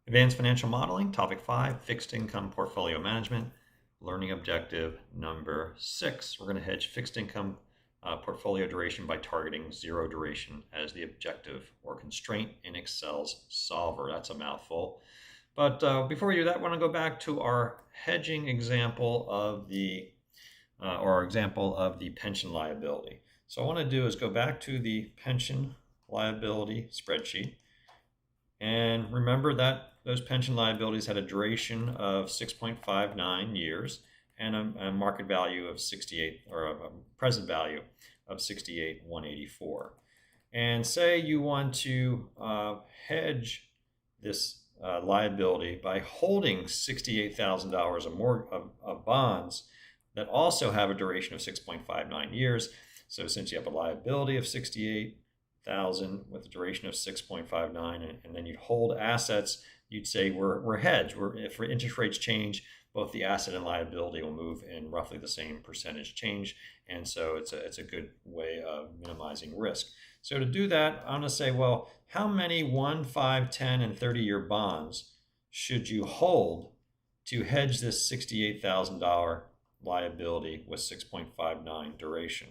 Advanced Financial Modeling, Topic 5, Fixed Income Portfolio Management, Learning Objective number 6. We're going to hedge fixed income portfolio duration by targeting zero duration as the objective or constraint in Excel's solver. That's a mouthful. But before we do that, I want to go back to our hedging example of the pension liability. So what I want to do is go back to the pension liability spreadsheet. And remember that those pension liabilities had a duration of 6.59 years and a market value of 68, or a present value of 68,184. And say you want to hedge this liability by holding $68,000 or more of bonds that also have a duration of 6.59 years. So since you have a liability of 68,000 with a duration of 6.59, and then you'd hold assets, you'd say we're hedged. If interest rates change, both the asset and liability will move in roughly the same percentage change, and so it's a good way of minimizing risk. So to do that, I'm going to say, well, how many 1, 5, 10, and 30-year bonds should you hold to hedge this $68,000 liability with 6.59 duration?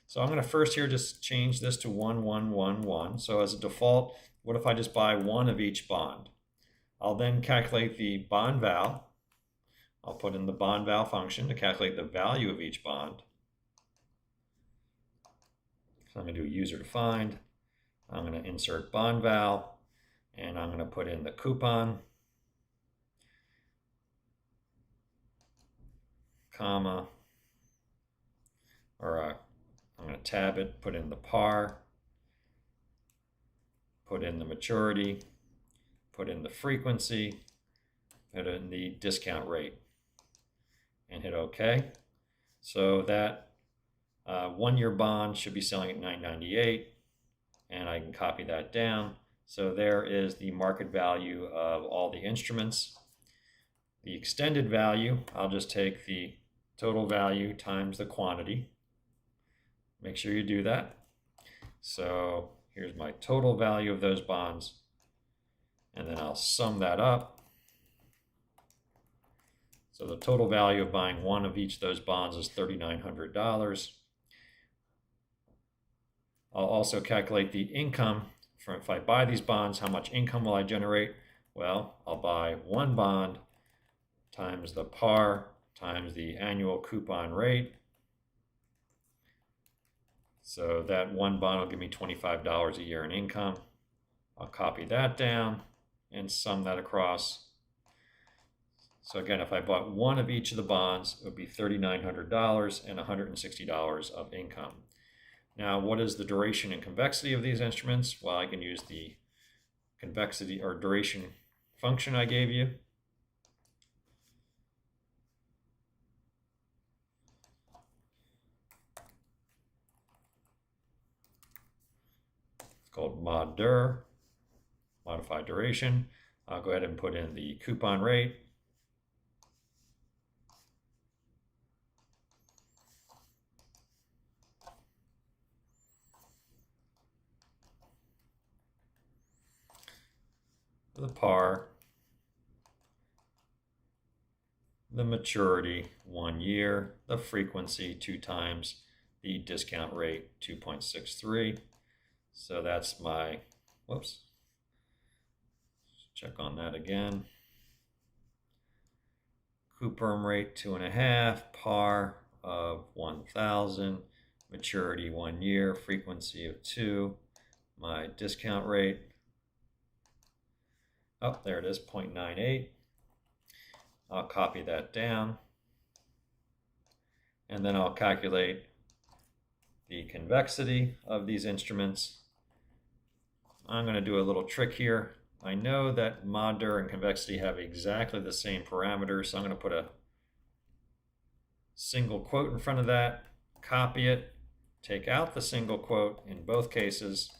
So I'm going to first here just change this to 1, 1, 1, 1. So as a default, what if I just buy one of each bond? I'll then calculate the bond val. I'll put in the bond val function to calculate the value of each bond. So I'm going to do user defined. I'm going to insert bond val, and I'm going to put in the coupon, comma, I'm going to tab it, put in the par, put in the maturity, put in the frequency, put in the discount rate, and hit OK. So that 1-year bond should be selling at $9.98, and I can copy that down. So there is the market value of all the instruments. The extended value, I'll just take the total value times the quantity. Make sure you do that. So here's my total value of those bonds, and then I'll sum that up. So the total value of buying one of each of those bonds is $3,900. I'll also calculate the income from, if I buy these bonds, how much income will I generate? Well, I'll buy one bond times the par times the annual coupon rate. So that one bond will give me $25 a year in income. I'll copy that down and sum that across. So again, if I bought one of each of the bonds, it would be $3,900 and $160 of income. Now, what is the duration and convexity of these instruments? Well, I can use the convexity or duration function I gave you. It's called mod dur, modified duration. I'll go ahead and put in the coupon rate. The par, the maturity 1 year, the frequency 2 times the discount rate 2.63. So that's my, whoops, check on that again. Coupon rate 2.5, par of 1,000, maturity 1 year, frequency of 2, my discount rate. Oh, there it is, 0.98. I'll copy that down. And then I'll calculate the convexity of these instruments. I'm going to do a little trick here. I know that mod dur and convexity have exactly the same parameters, so I'm going to put a single quote in front of that, copy it, take out the single quote in both cases,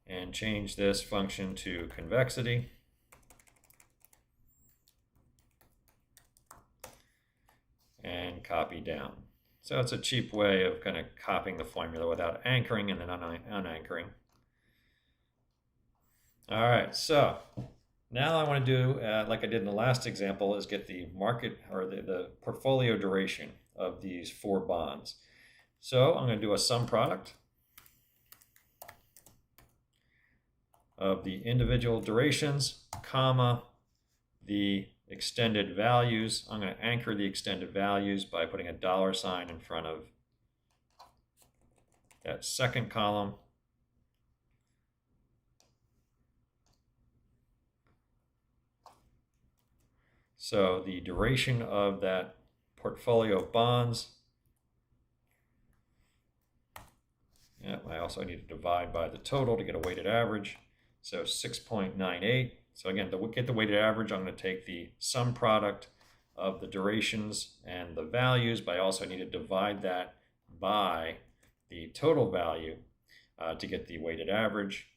and change this function to convexity. And copy down. So it's a cheap way of kind of copying the formula without anchoring and then unanchoring. All right, so now I want to do, like I did in the last example, is get the market or the portfolio duration of these 4 bonds. So I'm going to do a sum product of the individual durations, comma, the extended values. I'm going to anchor the extended values by putting a $sign in front of that second column. So the duration of that portfolio of bonds, I also need to divide by the total to get a weighted average. So 6.98. So again, to get the weighted average, I'm going to take the sum product of the durations and the values, but I also need to divide that by the total value to get the weighted average.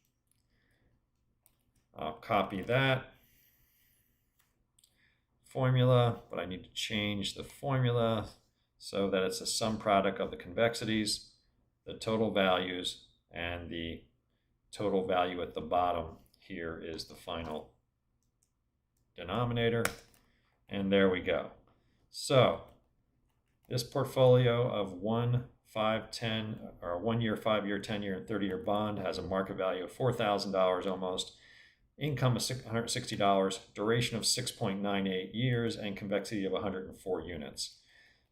I'll copy that formula, but I need to change the formula so that it's a sum product of the convexities, the total values, and the total value at the bottom here is the final denominator. And there we go. So this portfolio of 1, 5, 10, or 1 year, 5 year, 10 year, and 30-year bond has a market value of $4,000 almost, income of $160, duration of 6.98 years, and convexity of 104 units.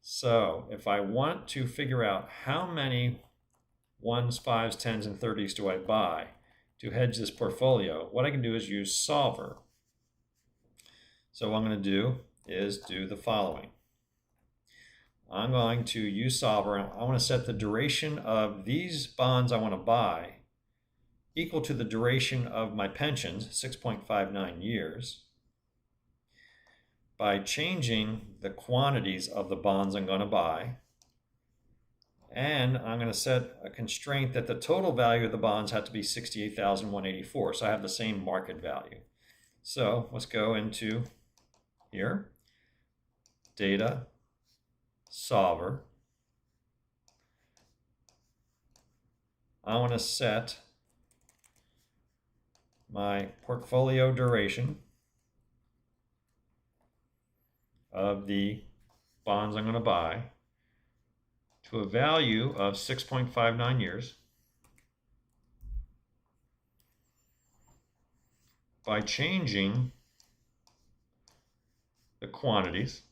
So if I want to figure out how many 1s, 5s, 10s, and 30s do I buy to hedge this portfolio, what I can do is use Solver. So what I'm going to do is do the following. I'm going to use Solver, and I want to set the duration of these bonds I want to buy equal to the duration of my pensions, 6.59 years, by changing the quantities of the bonds I'm going to buy. And I'm going to set a constraint that the total value of the bonds had to be $68,184. So I have the same market value. So let's go into here, Data, Solver. I want to set my portfolio duration of the bonds I'm going to buy to a value of 6.59 years by changing the quantities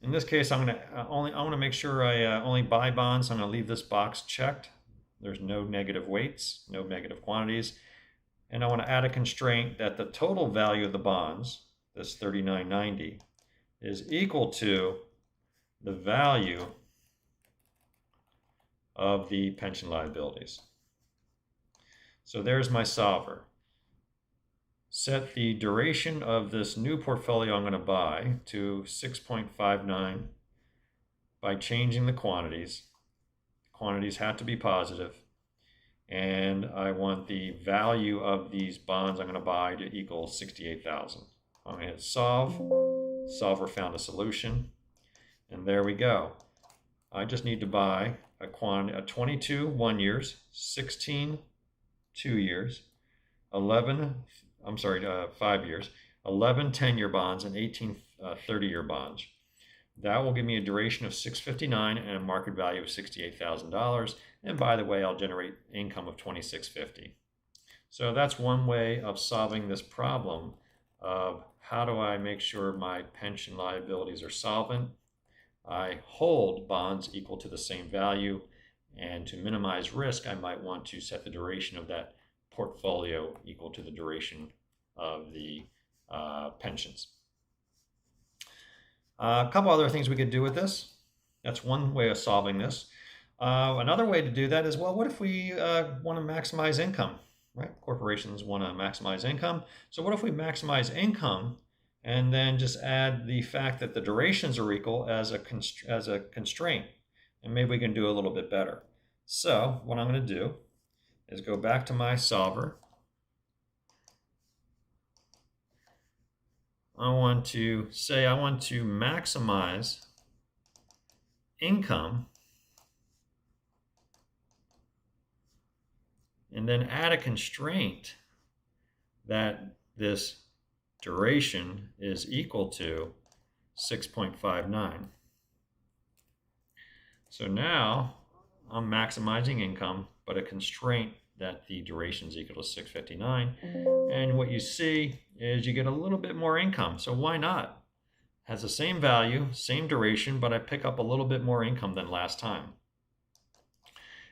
in this case. I want to make sure I only buy bonds. I'm going to leave this box checked. There's no negative weights, no negative quantities. And I want to add a constraint that the total value of the bonds, this $39.90, is equal to the value of the pension liabilities. So there's my solver. Set the duration of this new portfolio I'm going to buy to 6.59 by changing the quantities. The quantities have to be positive. And I want the value of these bonds I'm going to buy to equal 68,000. I'm going to hit solve. Solver found a solution. And there we go. I just need to buy a 22 1 years, 16 2 years, 5 years, 11 10-year bonds, and 18 30-year bonds. That will give me a duration of 659 and a market value of $68,000. And by the way, I'll generate income of $26.50. So that's one way of solving this problem of how do I make sure my pension liabilities are solvent. I hold bonds equal to the same value, and to minimize risk, I might want to set the duration of that portfolio equal to the duration of the pensions. A couple other things we could do with this. That's one way of solving this. Another way to do that is, well, what if we want to maximize income, right? Corporations want to maximize income. So what if we maximize income and then just add the fact that the durations are equal as a constraint? And maybe we can do a little bit better. So what I'm going to do is go back to my solver. I want to say I want to maximize income and then add a constraint that this duration is equal to 6.59. So now I'm maximizing income, but a constraint that the duration is equal to 659. And what you see is you get a little bit more income. So why not? Has the same value, same duration, but I pick up a little bit more income than last time.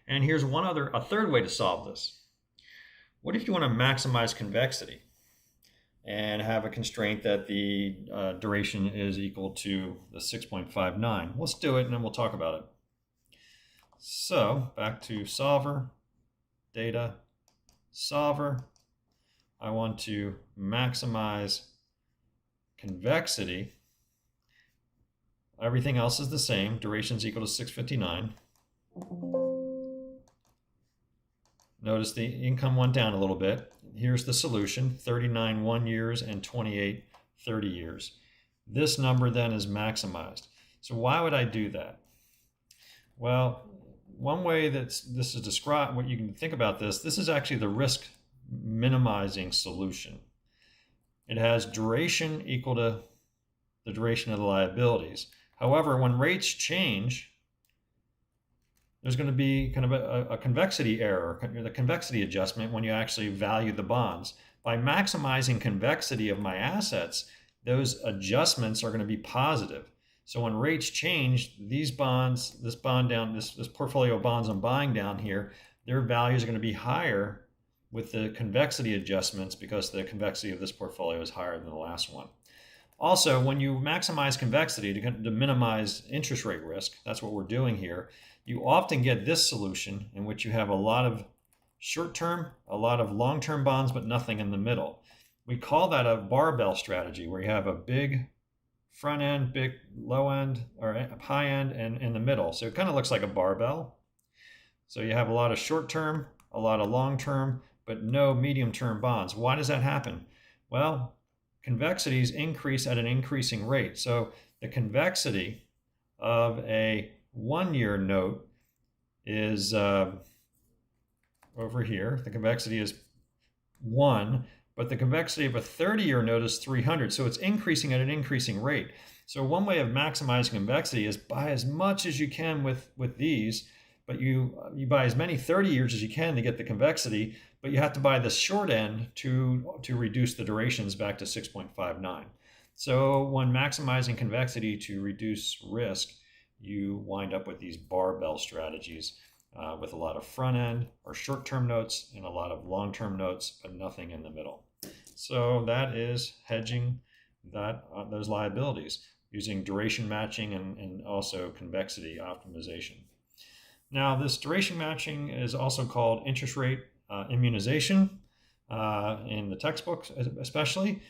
And here's a third way to solve this. What if you want to maximize convexity and have a constraint that the duration is equal to the 6.59? Let's do it and then we'll talk about it. So back to solver, data, solver. I want to maximize convexity. Everything else is the same. Duration is equal to 659. Notice the income went down a little bit. Here's the solution, 39 1 years and 28 30 years. This number then is maximized. So why would I do that? Well, one way that this is described, what you can think about this is actually the risk minimizing solution. It has duration equal to the duration of the liabilities. However, when rates change, there's going to be kind of a convexity error, the convexity adjustment when you actually value the bonds. By maximizing convexity of my assets, those adjustments are going to be positive. So when rates change, these bonds, this portfolio of bonds I'm buying down here, their values are going to be higher with the convexity adjustments because the convexity of this portfolio is higher than the last one. Also, when you maximize convexity to minimize interest rate risk, that's what we're doing here, you often get this solution in which you have a lot of short-term, a lot of long-term bonds, but nothing in the middle. We call that a barbell strategy, where you have a big front end, big low end, or high end, and in the middle. So it kind of looks like a barbell. So you have a lot of short-term, a lot of long-term, but no medium-term bonds. Why does that happen? Well, convexities increase at an increasing rate. So the convexity of a 1 year note is over here. The convexity is 1, but the convexity of a 30-year note is 300. So it's increasing at an increasing rate. So one way of maximizing convexity is buy as much as you can with these, but you buy as many 30 years as you can to get the convexity, but you have to buy the short end to reduce the durations back to 6.59. So when maximizing convexity to reduce risk, you wind up with these barbell strategies with a lot of front end or short-term notes and a lot of long-term notes, but nothing in the middle. So that is hedging those liabilities using duration matching and also convexity optimization. Now, this duration matching is also called interest rate immunization in the textbooks, especially.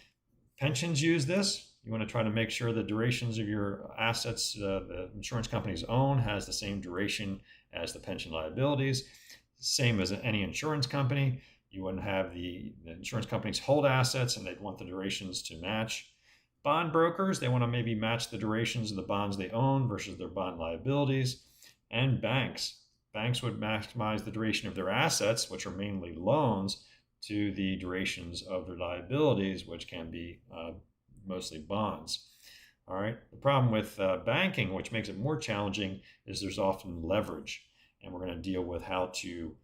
Pensions use this. You want to try to make sure the durations of your assets the insurance companies own has the same duration as the pension liabilities. Same as any insurance company. You wouldn't have the insurance companies hold assets and they'd want the durations to match. Bond brokers, they want to maybe match the durations of the bonds they own versus their bond liabilities. And banks would maximize the duration of their assets, which are mainly loans, to the durations of their liabilities, which can be mostly bonds. All right. The problem with banking, which makes it more challenging, is there's often leverage, and we're going to deal with how to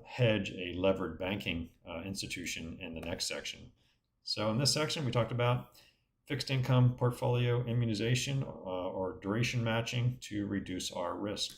hedge a levered banking institution in the next section. So in this section, we talked about fixed income portfolio immunization or duration matching to reduce our risk.